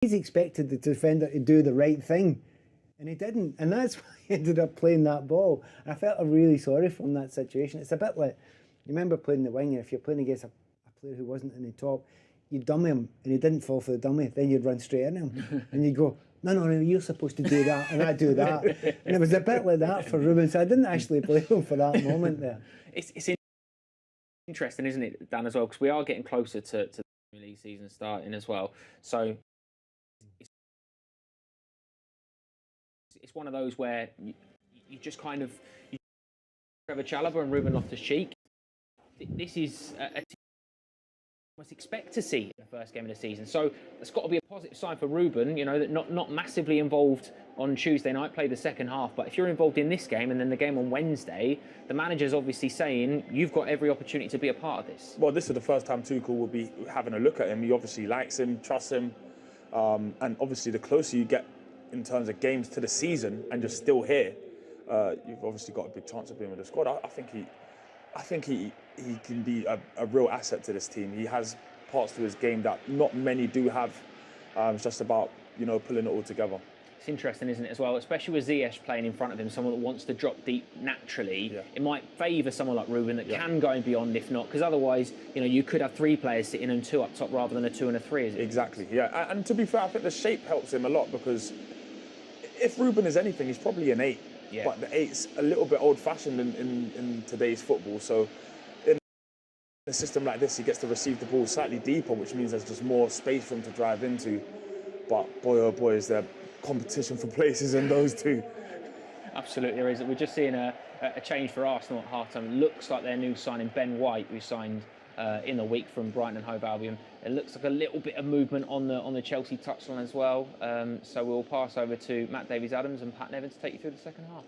He's expected the defender to do the right thing, and he didn't, and that's why he ended up playing that ball. I felt really sorry for him in that situation. It's a bit like, you remember playing the wing, and if you're playing against a player who wasn't in the top, you'd dummy him, and he didn't fall for the dummy, then you'd run straight in him, and you'd go, no, you're supposed to do that, and I do that. And it was a bit like that for Ruben, so I didn't actually blame him for that moment there. It's interesting, isn't it, Dan, as well, because we are getting closer to the Premier League season starting as well. So it's one of those where you just kind of, Trevor Chalobah and Ruben Loftus-Cheek, this is a team you must expect to see in the first game of the season. So it's got to be a positive sign for Ruben, you know, that not massively involved on Tuesday night, played the second half. But if you're involved in this game and then the game on Wednesday, the manager's obviously saying you've got every opportunity to be a part of this. Well, this is the first time Tuchel will be having a look at him. He obviously likes him, trusts him. And obviously the closer you get in terms of games to the season and you're still here, you've obviously got a big chance of being with the squad. I think he can be a real asset to this team. He has parts to his game that not many do have. It's just about, you know, pulling it all together. It's interesting, isn't it, as well, especially with Ziyech playing in front of him, someone that wants to drop deep naturally. Yeah. It might favour someone like Ruben that can go and beyond, if not, because otherwise, you know, you could have three players sitting and two up top rather than a 2 and a 3, is it? Exactly, yeah. And to be fair, I think the shape helps him a lot, because if Ruben is anything, he's probably an 8. Yeah. But the 8's a little bit old-fashioned in today's football. So in a system like this, he gets to receive the ball slightly deeper, which means there's just more space for him to drive into. But boy, oh boy, is there competition for places in those two. Absolutely, there is. We're just seeing a change for Arsenal at half-time. Looks like their new signing, Ben White, who signed in the week from Brighton and Hove Albion. It looks like a little bit of movement on the Chelsea touchline as well. So we'll pass over to Matt Davies-Adams and Pat Nevin to take you through the second half.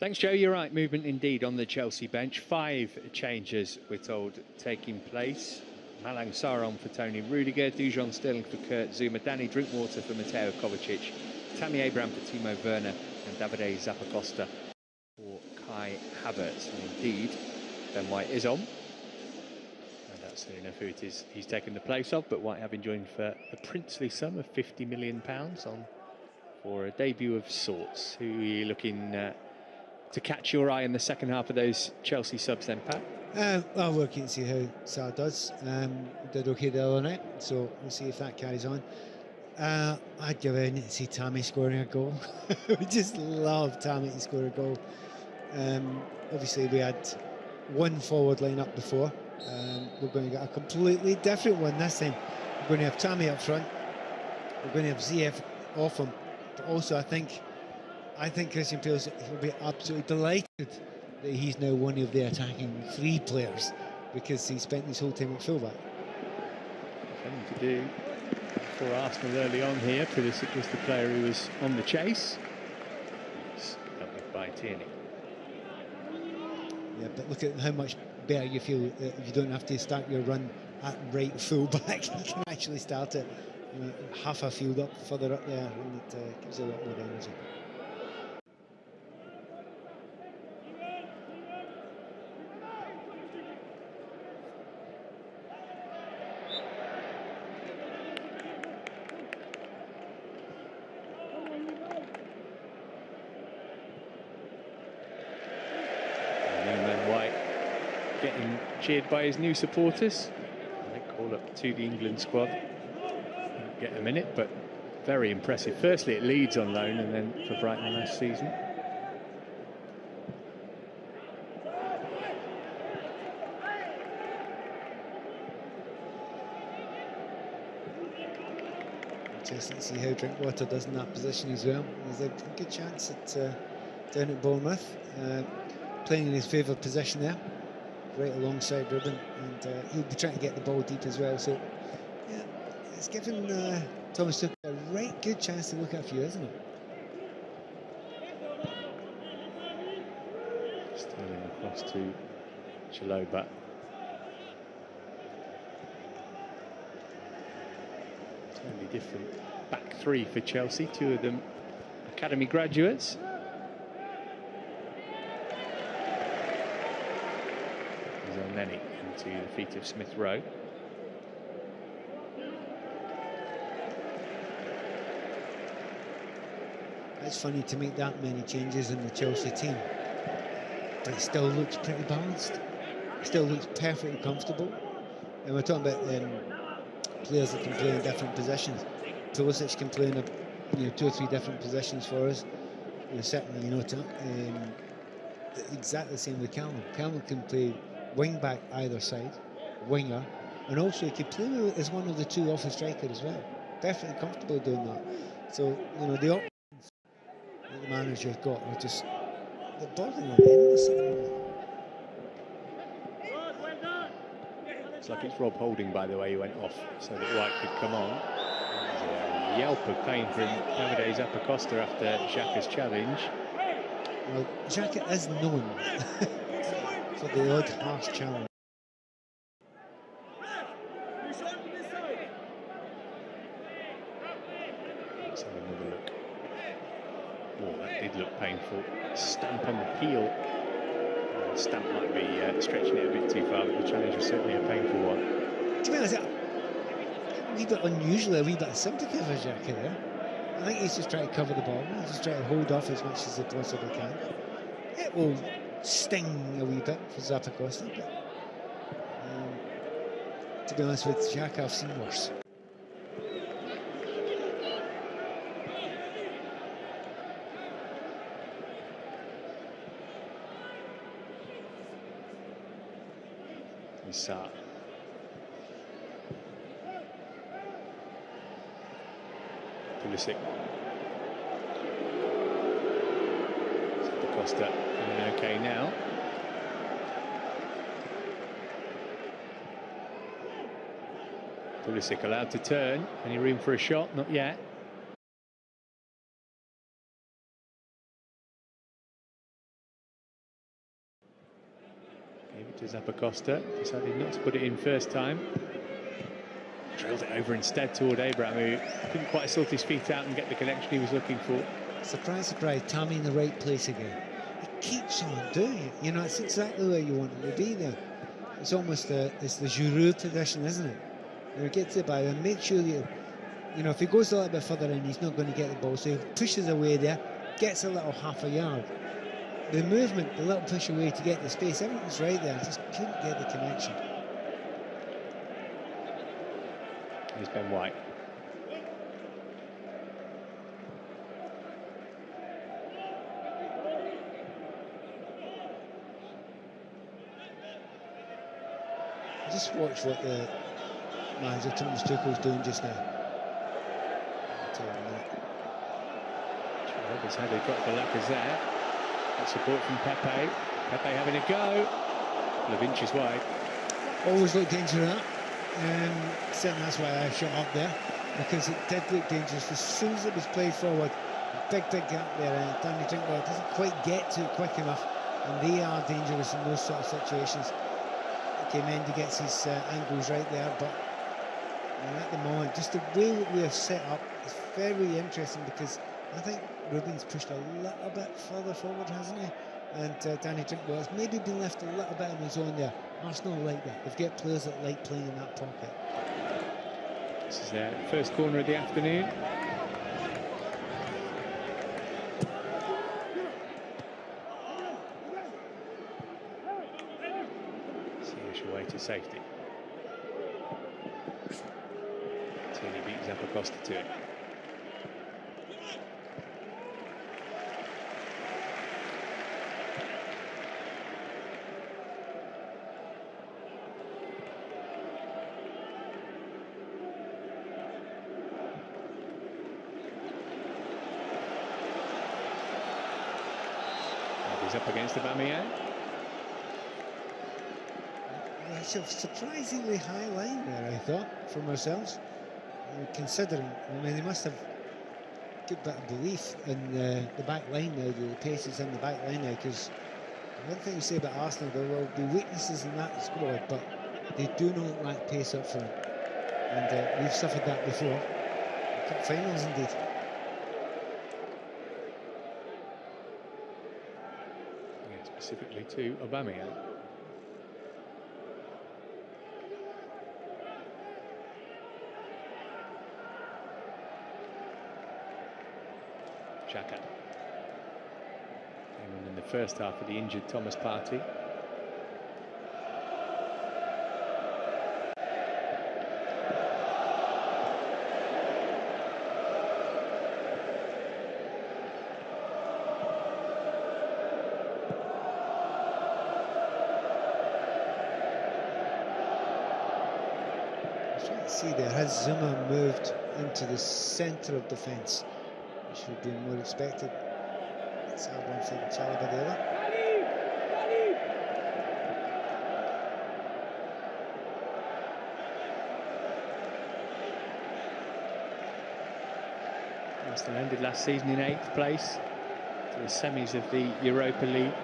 Thanks, Joe. You're right. Movement indeed on the Chelsea bench. 5 changes, we're told, taking place. Malang Sarr on for Tony Rudiger, Dujon Sterling for Kurt Zouma, Danny Drinkwater for Mateo Kovacic, Tammy Abraham for Timo Werner, and Davide Zappacosta for Kai Havertz. And indeed, Ben White is on. And that's soon enough who it is he's taken the place of, but White having joined for a princely sum of £50 million on for a debut of sorts. Who are you looking to catch your eye in the second half of those Chelsea subs then, Pat? Well, we'll wait and see how Sarr does. Did okay the other night, so we'll see if that carries on. I'd go in and see Tammy scoring a goal. We just love Tammy to score a goal. Obviously, we had one forward line up before. We're going to get a completely different one this time. We're going to have Tammy up front. We're going to have Ziyech off him. But also, I think Christian Pales will be absolutely delighted that he's now one of the attacking 3 players, because he spent his whole time at fullback. Something to do for Arsenal early on here. Pulisic was the player who was on the chase. It's dealt with by Tierney. Yeah, but look at how much better you feel if you don't have to start your run at right fullback. You can actually start it, you know, half a field up, further up there, and it gives you a lot more energy. Getting cheered by his new supporters. They call up to the England squad. Didn't get a minute, but very impressive. Firstly, it Leeds on loan, and then for Brighton last season. Interesting to see how Drinkwater does in that position as well. There's a good chance down at Bournemouth, playing in his favoured position there, right alongside Ruben, and he'll be trying to get the ball deep as well. So, yeah, it's given Thomas Tuchel a right good chance to look at a few, isn't it? Sterling across to Chalobah. Totally different back 3 for Chelsea. 2 of them academy graduates. Nenny into the feet of Smith Rowe. It's funny to make that many changes in the Chelsea team, but it still looks pretty balanced. It still looks perfectly comfortable. And we're talking about players that can play in different positions. Pulisic can play in 2 or 3 different positions for us. Certainly, exactly the same with Callum. Callum can play wing back either side, winger, and also he can play as one of the 2 off the striker as well. Perfectly comfortable doing that. So the options that the manager's got are just they're bordering on endless at the moment. It's like it's Rob Holding, by the way, who went off so that White could come on. There's a yelp of pain from Davide Zappacosta after Xhaka's challenge. Well, Xhaka is known for the odd harsh challenge. Let's have another look. Oh, that did look painful. Stamp on the heel. Stamp might be stretching it a bit too far, but the challenge was certainly a painful one. To be honest, a wee bit unusual, a wee bit of sympathy for Xhaka there. I think he's just trying to cover the ball. He's just trying to hold off as much as he possibly can. It will sting a wee bit for Zappacosta, but to be honest with Xhaka, I've seen worse. Sarr. Pulisic. Zappacosta doing okay now. Pulisic allowed to turn. Any room for a shot? Not yet. Gave it to Zappacosta. Decided not to put it in first time. Drilled it over instead toward Abraham, who couldn't quite sort his feet out and get the connection he was looking for. Surprise, surprise, Tammy in the right place again. He keeps on doing it. It's exactly where you want him to be there. It's almost it's the Giroud tradition, isn't it? Get to the ball and make sure if he goes a little bit further in, he's not going to get the ball. So he pushes away there, gets a little half a yard. The movement, the little push away to get the space, everything's right there. Just couldn't get the connection. Here's Ben White. Just watch what the manager Thomas Tuchel's doing just now. I'll tell you in a minute. Roberts had a drop for Lacazette. That support from Pepe. Pepe having a go. A couple of inches wide. Always looked dangerous. Certainly that's why I shot up there, because it did look dangerous. As soon as it was played forward, big gap there, and Danny Drinkwater doesn't quite get to it quick enough, and they are dangerous in those sort of situations. Okay, Mendy gets his angles right there, but at the moment, just the way that we are set up is very interesting, because I think Rubin's pushed a little bit further forward, hasn't he? And Danny Drinkwater's maybe been left a little bit on his own there. Arsenal like that. They've got players that like playing in that pocket. This is their first corner of the afternoon. Ziyech away to safety. Tierney beats Zappacosta to it. Up against Aubameyang. It's a surprisingly high line there, I thought, from ourselves. Considering, they must have a good bit of belief in the back line now, the pace is in the back line now, because one thing you say about Arsenal, there will be weaknesses in that squad, but they do not lack pace up front. And we've suffered that before. Cup finals, indeed. Specifically to Aubameyang. Xhaka. Came on in the first half of the injured Thomas Partey. See there, has Zuma moved into the centre of defence, which would be more expected. Let's have one side and Chalobah the other. Arsenal ended last season in 8th place to the semis of the Europa League.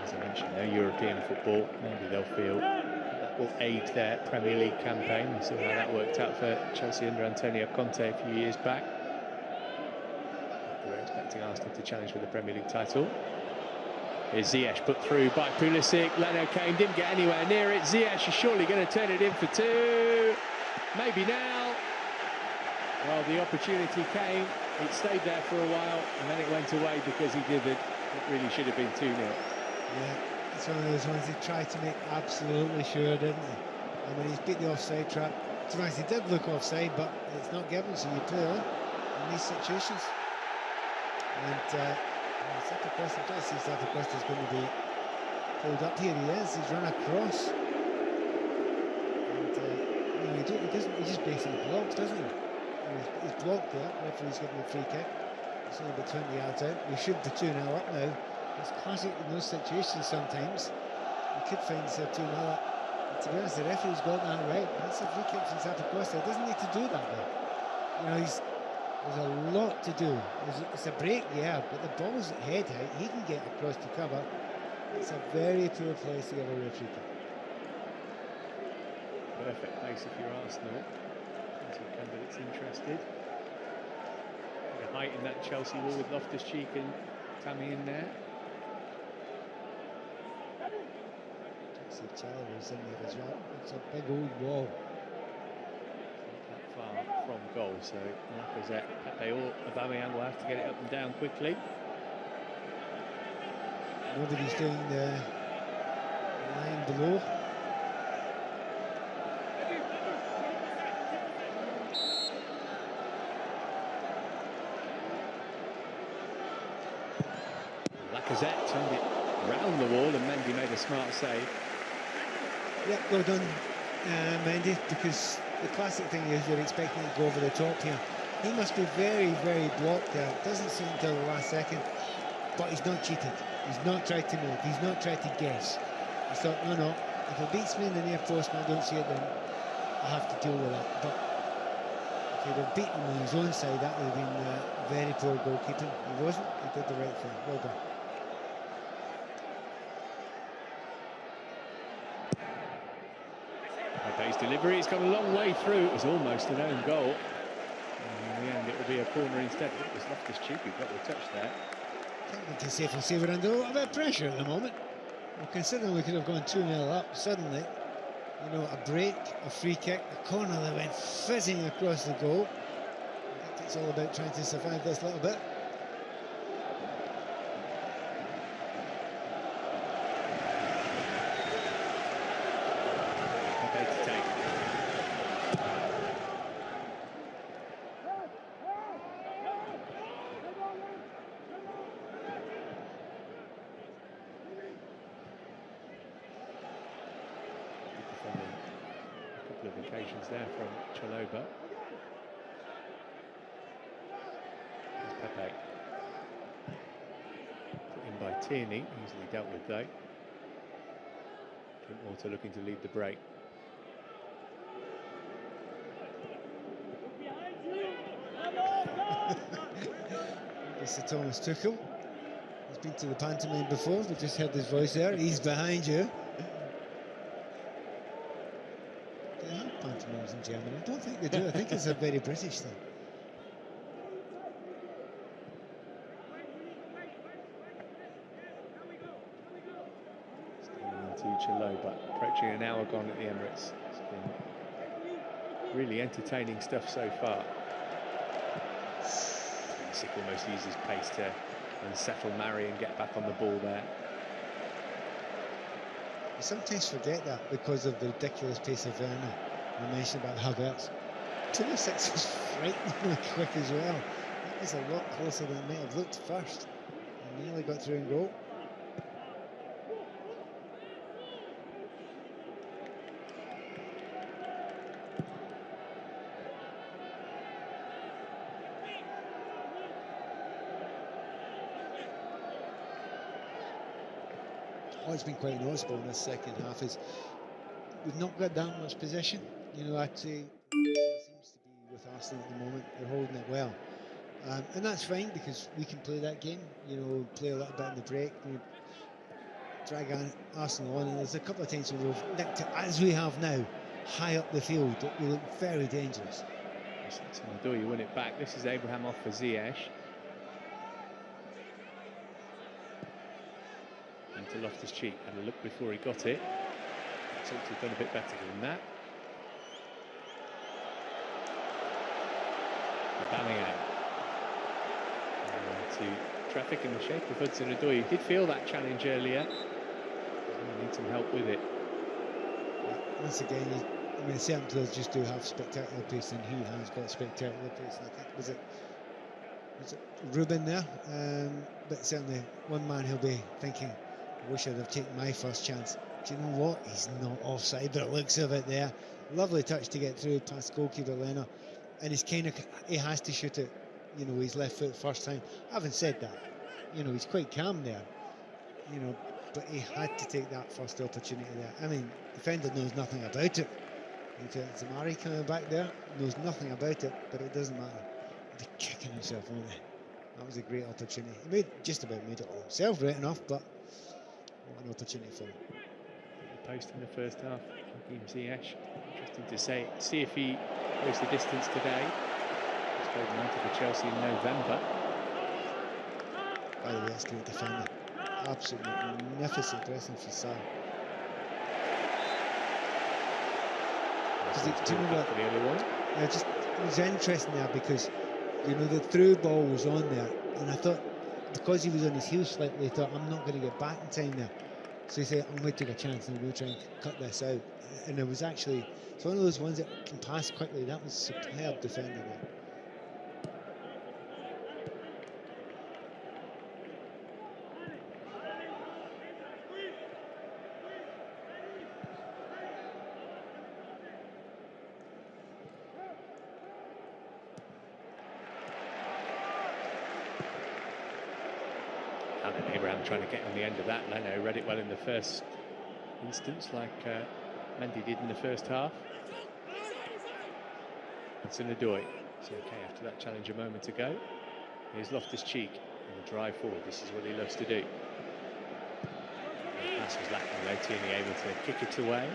As I mentioned, no European football. Maybe they'll feel that will aid their Premier League campaign. We saw how that worked out for Chelsea under Antonio Conte a few years back. They were expecting Arsenal to challenge for the Premier League title. Here's Ziyech put through by Pulisic. Leno Kane didn't get anywhere near it. Ziyech is surely going to turn it in for 2. Maybe now. Well, the opportunity came. It stayed there for a while, and then it went away because he did it. It really should have been 2-0. Yeah, it's one of those ones he tried to make absolutely sure, didn't he? I mean, he's beat the offside trap. To be honest, he did look offside, but it's not given, so you play on in these situations. And Zappacosta, I'm trying to see if Zappacosta's going to be pulled up. Here he is. He's run across, and you know, he just basically blocks, doesn't he? He's blocked there. Referee's giving a free kick. It's only about 20 yards out. We should be 2-0 up now. It's classic in those situations sometimes. You could find yourself 2-0 up. But to be honest, the referee's got that right. That's a free kick from Zappacosta. He doesn't need to do that though. You know, there's a lot to do. It's a break, yeah, but the ball's at head height. He can get across to cover. It's a very poor place to give a free kick. Perfect place if you're Arsenal. Plenty of candidates interested. Bit of height in that Chelsea wall with Loftus-Cheek and Tammy in there. See Chalobah's in there as well. It's a big old wall. Not that far from goal, so Lacazette, Pepe or Aubameyang will have to get it up and down quickly. Nobody's doing the line below. Lacazette turned it round the wall and Mendy made a smart save. Yeah, well done, Mendy, because the classic thing is you're expecting to go over the top here. He must be very, very blocked there. It doesn't seem until the last second, but he's not cheated. He's not tried to move. He's not tried to guess. He thought, no, if it beats me in the near post and I don't see it, then I have to deal with that. But if he'd have beaten on his own side, that would have been very poor goalkeeping. He wasn't. He did the right thing. Well done. Pepe's delivery, it's gone a long way through. It was almost an own goal. And in the end, it will be a corner instead. It was Loftus-Cheek who got the touch there. I think we can safely say we're under a little bit of pressure at the moment. Well, considering we could have gone 2-0 up, suddenly, you know, a break, a free kick, a corner that went fizzing across the goal. I think it's all about trying to survive this little bit. Occasions there from Chalobah. There's Pepe. Put in by Tierney, easily dealt with though. Drinkwater looking to lead the break. Mr. Thomas Tuchel. He's been to the pantomime before. We just heard his voice there. He's behind you. Pantomimes in Germany. I don't think they do. I think it's a very British thing. Staying into Chalobah, approaching an hour gone at the Emirates. It's been really entertaining stuff so far. Pulisic almost uses pace to unsettle Mari and get back on the ball there. You sometimes forget that because of the ridiculous pace of Werner. I mentioned about Havertz. Pulisic was frighteningly quick as well. That was a lot closer than it might have looked first. And nearly got through and goal. What's been quite noticeable in this second half is we've not got that much possession. You know, I'd say it seems to be with Arsenal at the moment. They're holding it well. And that's fine because we can play that game, you know, play a little bit in the break, you know, drag Arsenal on. And there's a couple of times where we've nicked it, as we have now, high up the field. We look very dangerous. You win it back. This is Abraham off for Ziyech. And to Loftus-Cheek. Had a look before he got it. Thought he'd done a bit better than that. Aubameyang. To traffic in the shape of Hudson-Odoi. Did feel that challenge earlier. Need some help with it. Once again, I mean, certain players just do have spectacular pace, and he has got spectacular pace. And I think was it Ruben there? But certainly one man he'll be thinking, I wish I'd have taken my first chance. Do you know what? He's not offside, but it looks of it there. Lovely touch to get through past goalkeeper Leno, and he has to shoot it, you know, his left foot first time. Having said that, you know, he's quite calm there, you know, but he had to take that first opportunity there. I mean, defender knows nothing about it. Zamari coming back there knows nothing about it, but it doesn't matter. He's kicking himself, won't he? That was a great opportunity. He just about made it all himself, right enough, but what an opportunity for him. Post in the first half. Hakim Ziyech. Interesting to see if he goes the distance today. He's played United for Chelsea in November. By the way, that's great defender. Absolutely magnificent dressing for Sal. Do you know what? The other one. Yeah, just it was interesting there because you know the through ball was on there, and I thought because he was on his heels slightly, I thought I'm not going to get back in time there. So he said, I'm going to take a chance and we'll try and cut this out. And it was actually, it's one of those ones that can pass quickly. That was superb defending there. Abraham trying to get on the end of that. Leno read it well in the first instance, like Mendy did in the first half. Hudson-Odoi. It's okay after that challenge a moment ago. Here's Loftus-Cheek in the drive forward. This is what he loves to do. The pass was lacking low. Tierney able to kick it away.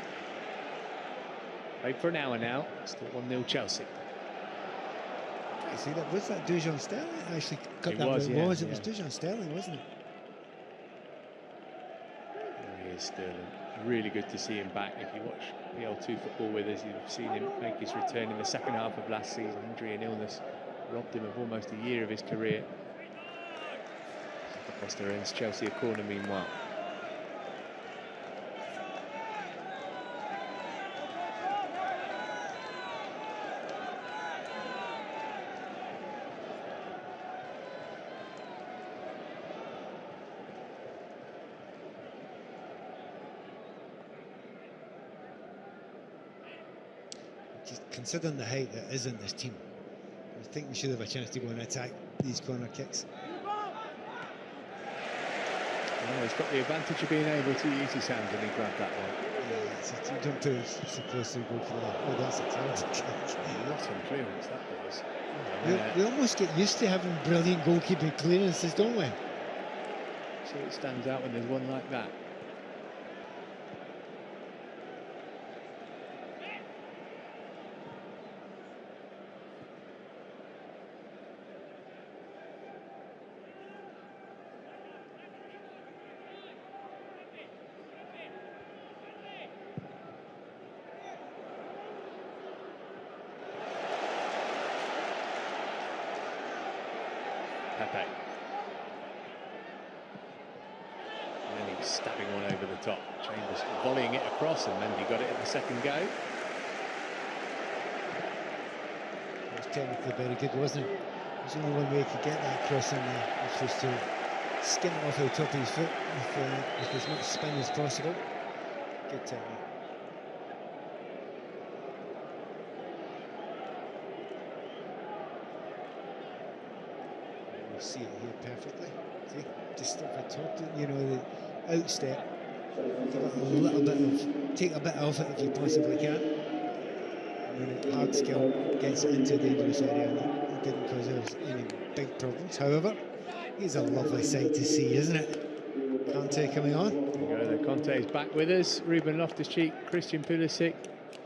Played for an hour now. Still 1-0 Chelsea. I see that. Was that Dujon Sterling? Actually cut It that was, where yeah, it was. It yeah. was Dujon Sterling, wasn't it? There he is, Sterling. Really good to see him back. If you watch PL2 football with us, you've seen him make his return in the second half of last season. Injury and illness robbed him of almost a year of his career. Costa earns Chelsea a corner meanwhile. Just considering the height that is in this team, I think we should have a chance to go and attack these corner kicks. Oh, he's got the advantage of being able to use his hands, and he grabbed that one. Yeah, so you don't put it so close to the goal for that. Oh, that's a terrible kick. A lot on clearance, that was. We almost get used to having brilliant goalkeeping clearances, don't we? So it stands out when there's one like that. Pepe. And then he's stabbing one over the top. Chambers volleying it across, and Mendy got it at the second go. It was technically very good, wasn't it? There's only one way he could get that cross in there, which was to skim it off the top of his foot with as much spin as possible. Good technique. We'll see it here perfectly. See, just off the top, you know, the outstep. Give it a little bit of, take a bit off it if you possibly can. And then hard skill gets into a dangerous area, and it didn't cause us any big problems. However, he's a lovely sight to see, isn't it? Kante coming on. Conte is back with us. Ruben Loftus-Cheek, Christian Pulisic.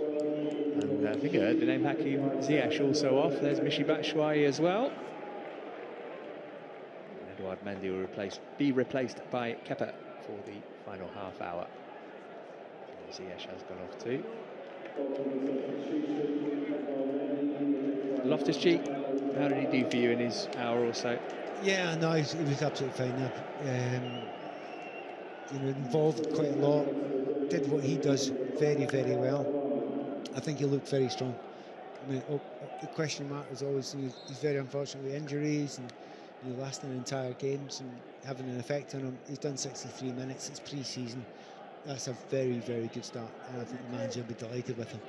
And I think I heard the name Hakim Ziyech also off. There's Michy Batshuayi as well. Edouard Mendy will be replaced by Kepa for the final half hour. Ziyech has gone off too. Loftus-Cheek, how did he do for you in his hour or so? Yeah, no, he was absolutely fine there. You know, involved quite a lot, did what he does very, very well. I think he looked very strong. I mean, the question mark is always he's very unfortunate with injuries and lasting entire games and having an effect on him. He's done 63 minutes. It's pre-season. That's a very, very good start, and I think the manager will be delighted with him.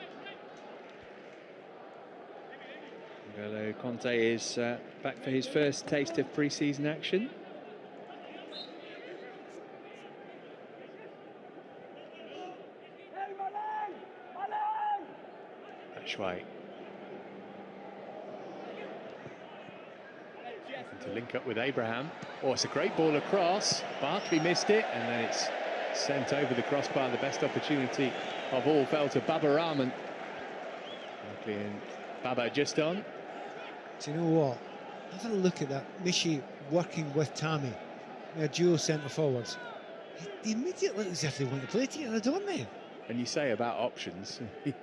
N'Golo Kanté is back for his first taste of pre-season action. Batshuayi. To link up with Abraham. Oh, it's a great ball across. Barkley missed it, and then it's sent over the crossbar. The best opportunity of all fell to Baba Rahman. Barkley and Baba just on. Do you know what? Have a look at that. Michy working with Tammy. They're dual centre forwards. They immediately look as if they want to play together, don't they? And you say about options. Yeah.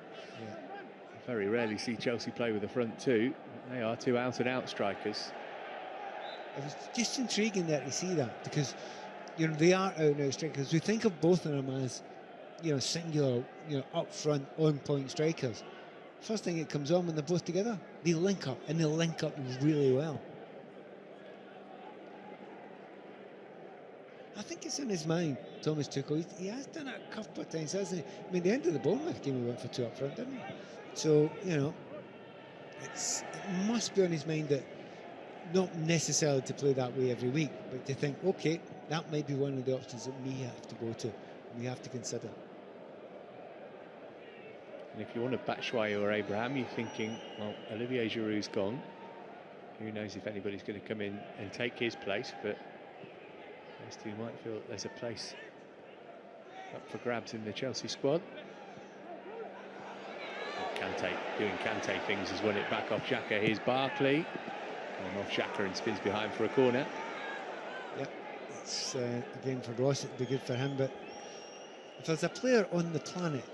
Very rarely see Chelsea play with the front two. They are two out-and-out strikers. It was just intriguing there to see that, because they are out-and-out strikers. We think of both of them as singular, up front, on-point strikers. First thing that comes on when they're both together, they link up, and they link up really well. I think it's in his mind, Thomas Tuchel. He has done it a couple of times, hasn't he? I mean, the end of the Bournemouth game, he went for two up front, didn't he? So, it must be on his mind that not necessarily to play that way every week, but to think, okay, that might be one of the options that we have to go to, we have to consider. And if you want a Batshuayi or Abraham, you're thinking, well, Olivier Giroud's gone. Who knows if anybody's going to come in and take his place, but those two might feel that there's a place up for grabs in the Chelsea squad. Kante doing Kante things has won it back off Xhaka. Here's Barkley. And off Xhaka and spins behind for a corner. Yep, it's again for Ross, it'd be good for him, but if there's a player on the planet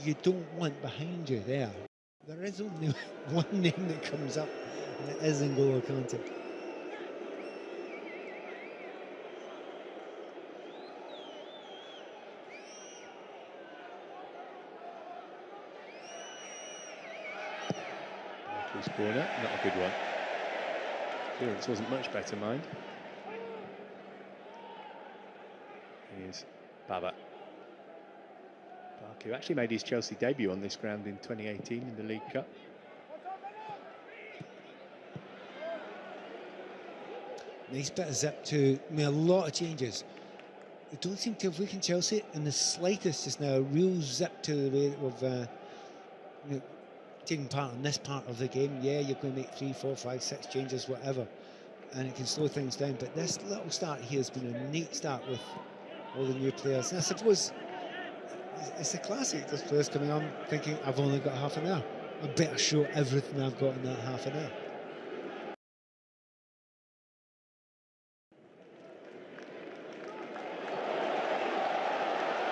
you don't want behind you there is only one name that comes up, and it is N'Golo Kanté. Corner, not a good one. Clearance wasn't much better, mind. Here's Baba. Barkley actually made his Chelsea debut on this ground in 2018 in the League Cup. Nice bit of zip to, a lot of changes. They don't seem to have weakened Chelsea in the slightest just now. A real zip to the way of taking part in this part of the game. Yeah, you're going to make 3, 4, 5, 6 changes, whatever, and it can slow things down. But this little start here has been a neat start with all the new players. And I suppose it's a classic. There's players coming on thinking, I've only got half an hour. I better show everything I've got in that half an hour.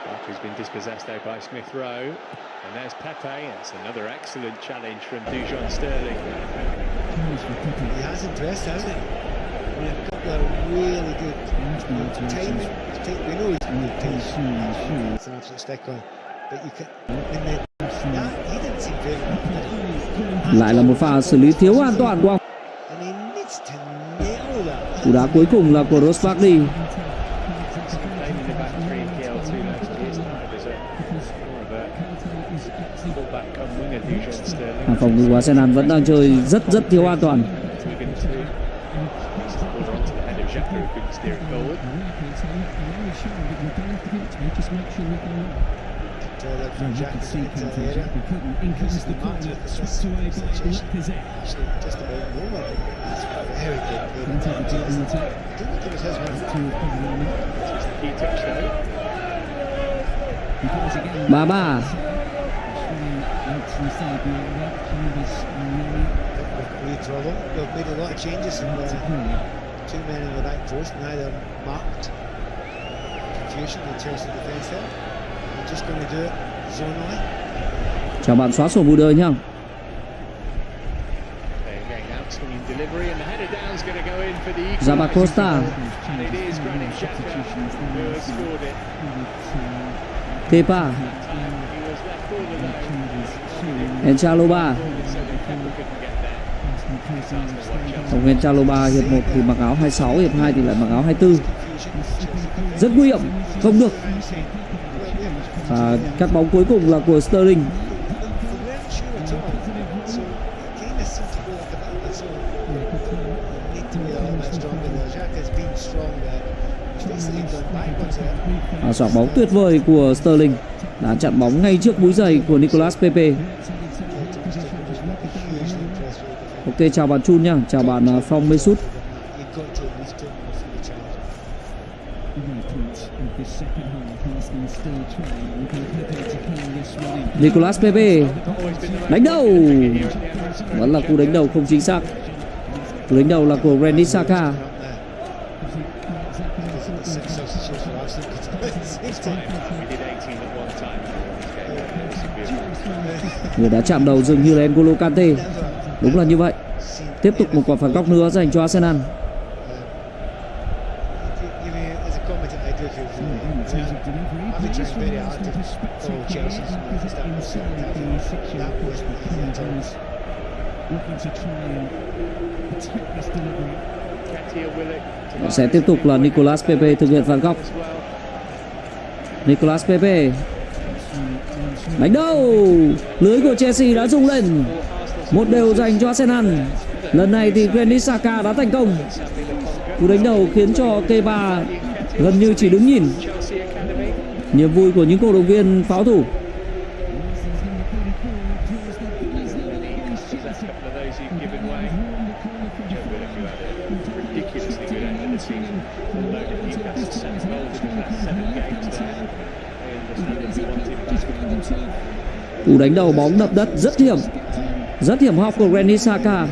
Barkley's been dispossessed though by Smith Rowe. And there's Pepe. It's another excellent challenge from Dujon Sterling. He has impressed, hasn't he? and a couple of really good timing. We know he's good timing. It's an absolute stick on. But you can, he didn't seem very confident. Lại là một pha xử lý thiếu an toàn của ông. And he needs to nail that. Cú đá cuối cùng là của Ross Barkley. Hàng phòng ngự của Arsenal vẫn đang chơi rất thiếu an toàn. Ba. They've made a lot of changes in the two men in the back post, neither marked confusion in Chelsea defence there. They're just going to do it zonally. Chào bạn xóa sổ bù đời nhá. Zaba Costa. Kepa. Encaloba. Tổng Encaloba hiệp 1 thì mặc áo 26, hiệp 2 thì lại mặc áo 24. Rất nguy hiểm, không được. Và cắt bóng cuối cùng là của Sterling. Xoạc bóng tuyệt vời của Sterling đã chặn bóng ngay trước mũi giày của Nicolas Pepe. Ok, chào bạn Chun nhá, chào bạn Phong Mesut. Nicolas Pepe đánh đầu, vẫn là cú đánh đầu không chính xác. Cú đánh đầu là của Granit Xhaka. Người đã chạm đầu dường như là N'Golo Kante. Đúng là như vậy. Tiếp tục một quả phạt góc nữa dành cho Arsenal. Sẽ tiếp tục là Nicolas Pepe thực hiện phạt góc. Nicolas Pepe đánh đầu, lưới của Chelsea đã rung lên. 1-1 dành cho Arsenal. Lần này thì Granit Xhaka đã thành công. Cú đánh đầu khiến cho Kepa gần như chỉ đứng nhìn. Niềm vui của những cổ động viên pháo thủ. Cú đánh đầu bóng đập đất rất hiểm hóc của Granit Xhaka.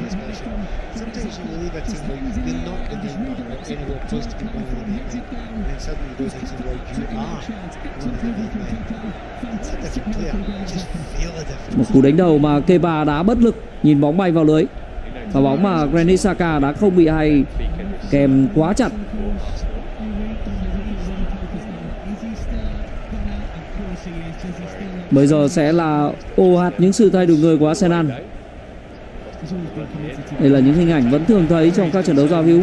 Một cú đánh đầu mà Kepa đã bất lực nhìn bóng bay vào lưới. Và bóng mà Granit Xhaka đã không bị hay kèm quá chặt. Bây giờ sẽ là ồ ạt những sự thay đổi người của Arsenal. Đây là những hình ảnh vẫn thường thấy trong các trận đấu giao hữu.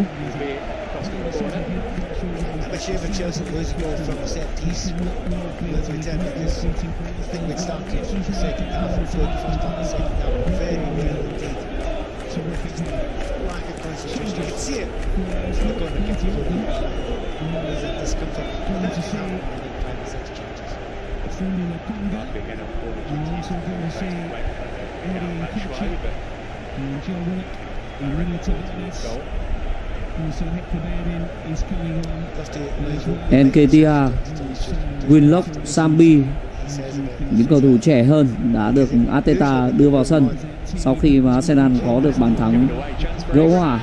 Nketiah, Willock, Sambi, những cầu thủ trẻ hơn đã được Arteta đưa vào sân sau khi mà Arsenal có được bàn thắng gỡ hòa.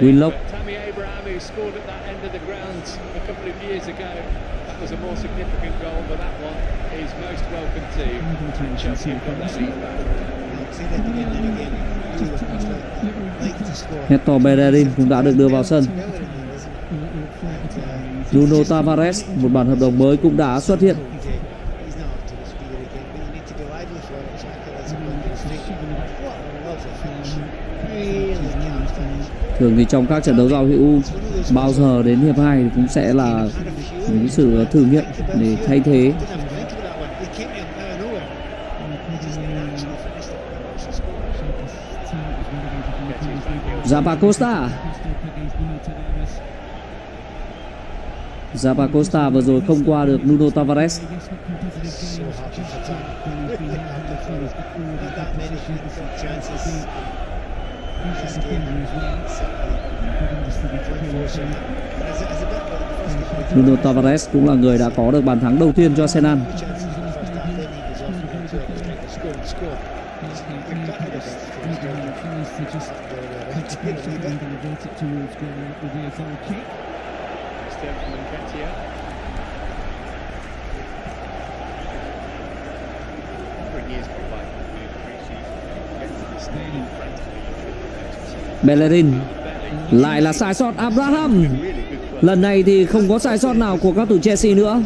Willock that was a more significant goal, but that one is most welcome too. And Chelsea have got that lead back. Hector Bellerin cũng đã được đưa vào sân. Nuno Tavares, một bản hợp đồng mới cũng đã xuất hiện. Thường thì trong các trận đấu giao hữu bao giờ đến hiệp 2 thì cũng sẽ là những sự thử nghiệm để thay thế. Zappacosta vừa rồi không qua được Nuno Tavares. Nuno Tavares cũng là người đã có được bàn thắng đầu tiên cho Arsenal. Bellerin, lại là sai sót Abraham. Lần này thì không có sai sót nào của các thủ Chelsea nữa.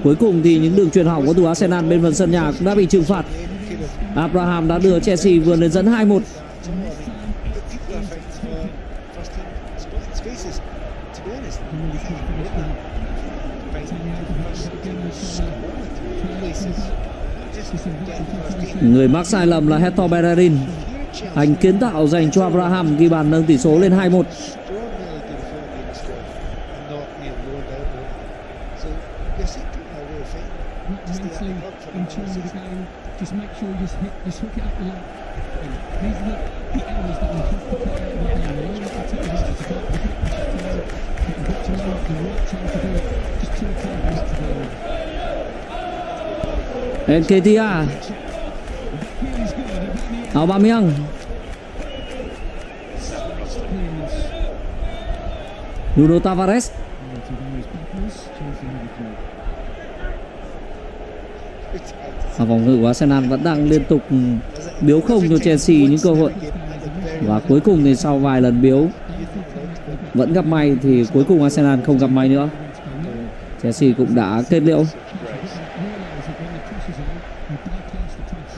Cuối cùng thì những đường truyền hỏng của thủ Arsenal bên phần sân nhà cũng đã bị trừng phạt. Abraham đã đưa Chelsea vươn lên dẫn 2-1. Người mắc sai lầm là Hector Bellerin. Anh kiến tạo dành cho Abraham ghi bàn nâng tỷ số lên 2-1. Nketiah, Aubameyang, Nuno Tavares. Vòng ngự của Arsenal vẫn đang liên tục biếu không cho Chelsea những cơ hội. Và cuối cùng thì sau vài lần biếu vẫn gặp may thì cuối cùng Arsenal không gặp may nữa. Chelsea cũng đã kết liễu.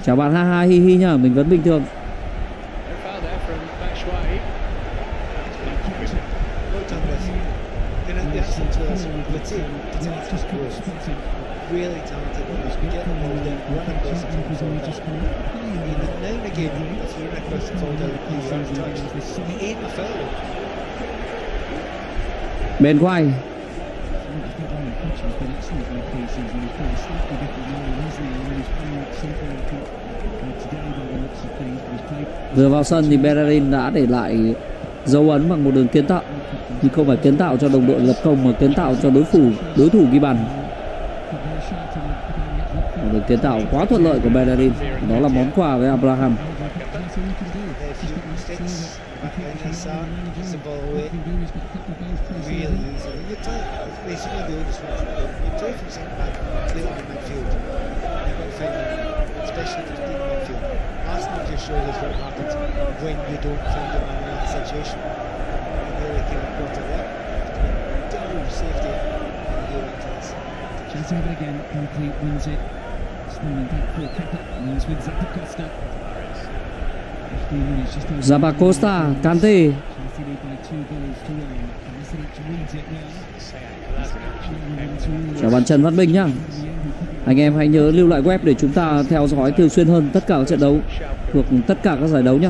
Chào bạn ha ha hi hi nhá, mình vẫn bình thường. Bên quay vừa vào sân thì Bellerin đã để lại dấu ấn bằng một đường kiến tạo, nhưng không phải kiến tạo cho đồng đội lập công mà kiến tạo cho đối thủ ghi bàn. Một đường kiến tạo quá thuận lợi của Bellerin, đó là món quà với Abraham. Arsenal just showed us what happens when you don't find a man in that situation. And really kind of got it there. No safety and the intense. Chelsea have it again. Complete wins it. Smalling back for Kepa. Moves with Zappacosta. 15 minutes just over. Zappacosta, Kante. Chelsea lead by 2 goals to 1. Kolasinac wins it well. Chào bạn Trần Văn Bình nhá. Anh em hãy nhớ lưu lại web để chúng ta theo dõi thường xuyên hơn tất cả các trận đấu thuộc tất cả các giải đấu nhé.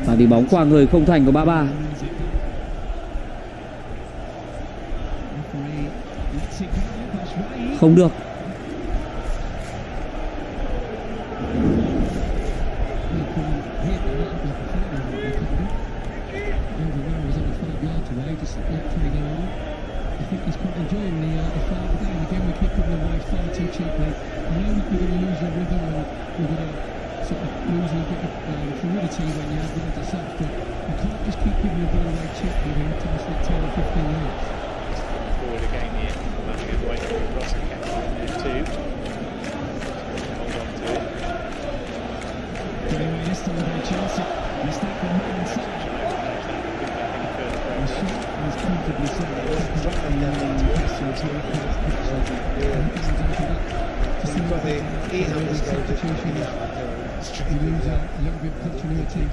Và đi bóng qua người không thành của Ba. Không được. sort of losing a bit of fluidity when you have runs as such, but you can't just keep giving the ball away cheaply when you're past that 10 or 15 yards. Forward again here. Manningham waiting for across the kept line there too. Hold on to it. But anyway, this time by Chelsea, mistake from Malang Sarr. The shot was comfortably set. You've got the 800 substitution. You lose a little bit of continuity.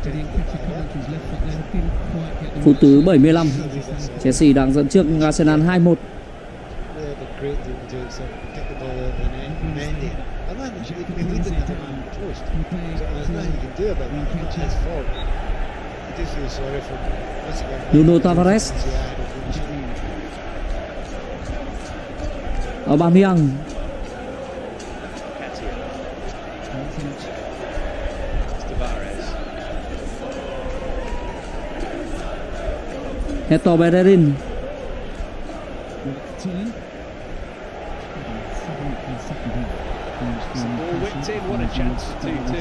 Getting Patrick Coventry's left foot there didn't quite get the Phút thứ 75, Chelsea đang dẫn trước Arsenal 2-1. Nuno Tavares, Aubameyang, Hector Bellerin,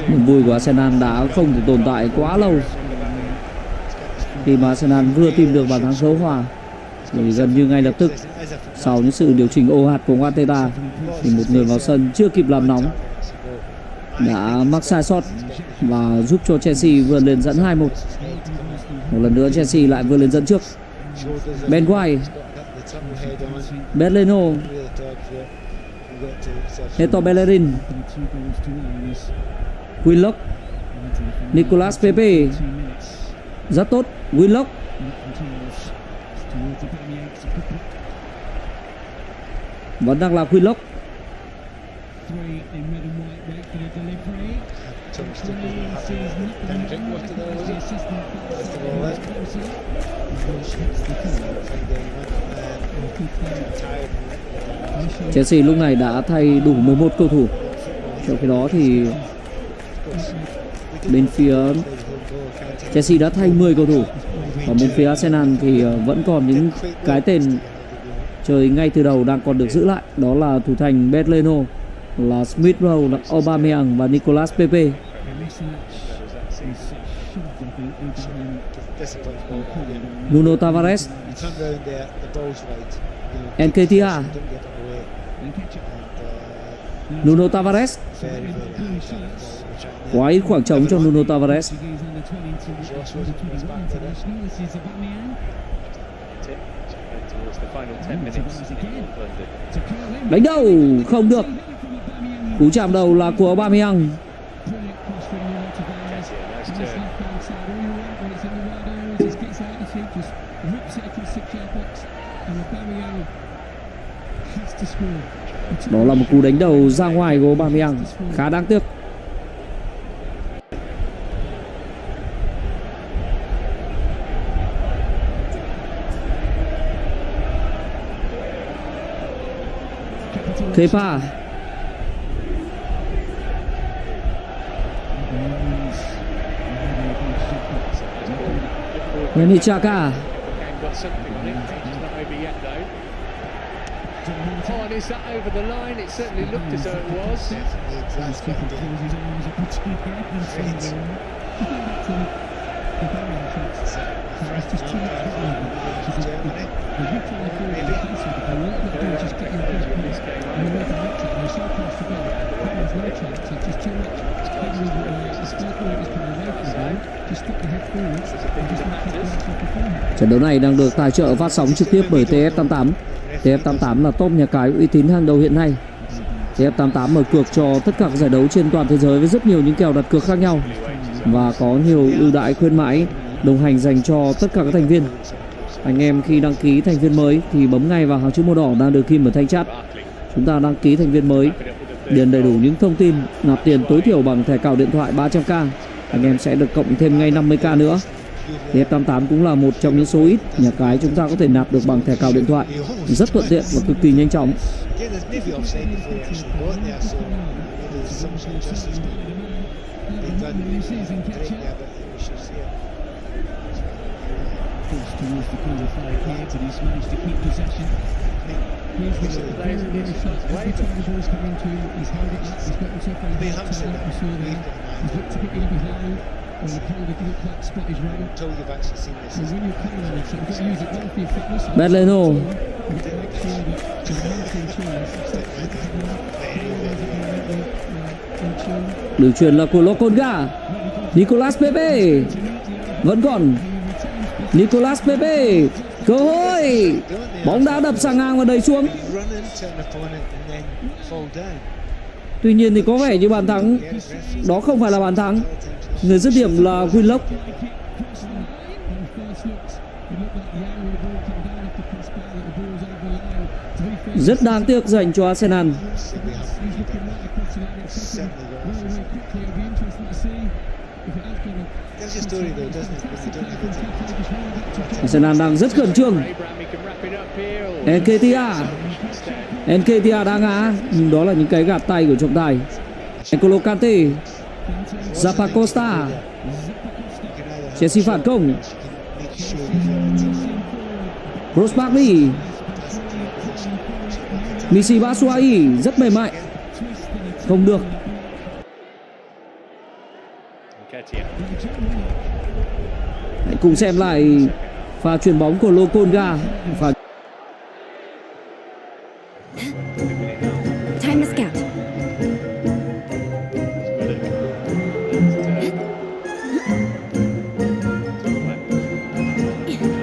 niềm vui của Arsenal đã không thể tồn tại quá lâu. Khi mà Arsenal vừa tìm được bàn thắng số hòa thì gần như ngay lập tức sau những sự điều chỉnh ồ ạt của Arteta thì một người vào sân chưa kịp làm nóng đã mắc sai sót và giúp cho Chelsea vươn lên dẫn 2-1. Một lần nữa Chelsea lại vươn lên dẫn trước. Ben White, Berleno, Hector Bellerin, Willock, Nicolas Pepe, rất tốt. Willock, vẫn đang là Willock. Chelsea lúc này đã thay đủ 11 cầu thủ. Trong khi đó thì bên phía Chelsea đã thay 10 cầu thủ. Còn bên phía Arsenal thì vẫn còn những cái tên chơi ngay từ đầu đang còn được giữ lại. Đó là thủ thành Berleno, là Smith Rowe, là Aubameyang và Nicolas Pepe. Nuno Tavares, Nketiah, Nuno Tavares, quá ít khoảng trống cho Nuno Tavares. Đánh đầu không được. Cú chạm đầu là của Aubameyang. Đó là một cú đánh đầu ra ngoài của Aubameyang khá đáng tiếc. Kepa, Granit Xhaka, Oh, and is that over the line? It certainly looked as though it was. Trận đấu này đang được tài trợ phát sóng trực tiếp bởi TF88. TF88 là top nhà cái uy tín hàng đầu hiện nay. TF88 mở cược cho tất cả các giải đấu trên toàn thế giới với rất nhiều những kèo đặt cược khác nhau và có nhiều ưu đãi khuyến mãi đồng hành dành cho tất cả các thành viên. Anh em khi đăng ký thành viên mới thì bấm ngay vào hàng chữ màu đỏ đang được ghim ở thanh chat. Chúng ta đăng ký thành viên mới, điền đầy đủ những thông tin, nạp tiền tối thiểu bằng thẻ cào điện thoại 300k, anh em sẽ được cộng thêm ngay 50k nữa. TF88 cũng là một trong những số ít nhà cái chúng ta có thể nạp được bằng thẻ cào điện thoại, rất thuận tiện và cực kỳ nhanh chóng. Towards the corner flag here, but he's managed to keep possession. Here's the very shot. Every time the ball's coming to him, he's held it up, he's got himself on the outside, like we saw there. He's looked to get in behind, and the player didn't quite spot his run. Until you've actually seen this. And when you're coming on it, so you've got to use it well for your fitness. Berleno. You've got to make sure that you're in tune. Đường chuyền là của Lokonga. Nicolas Pepe vẫn còn. Nicolas Pepe, cơ hội, bóng đã đập sang ngang và đẩy xuống. Tuy nhiên thì có vẻ như bàn thắng đó không phải là bàn thắng. Người dứt điểm là Willock. Rất đáng tiếc dành cho Arsenal. Arsenal đang rất khẩn trương. Nketiah đã ngã, nhưng đó là những cái gạt tay của trọng tài. N'Golo Kante, Zappacosta, Chelsea phản công. Ross Barkley, Michy Batshuayi rất mềm mại, không được. Hãy cùng xem lại pha chuyền bóng của Lokonga, pha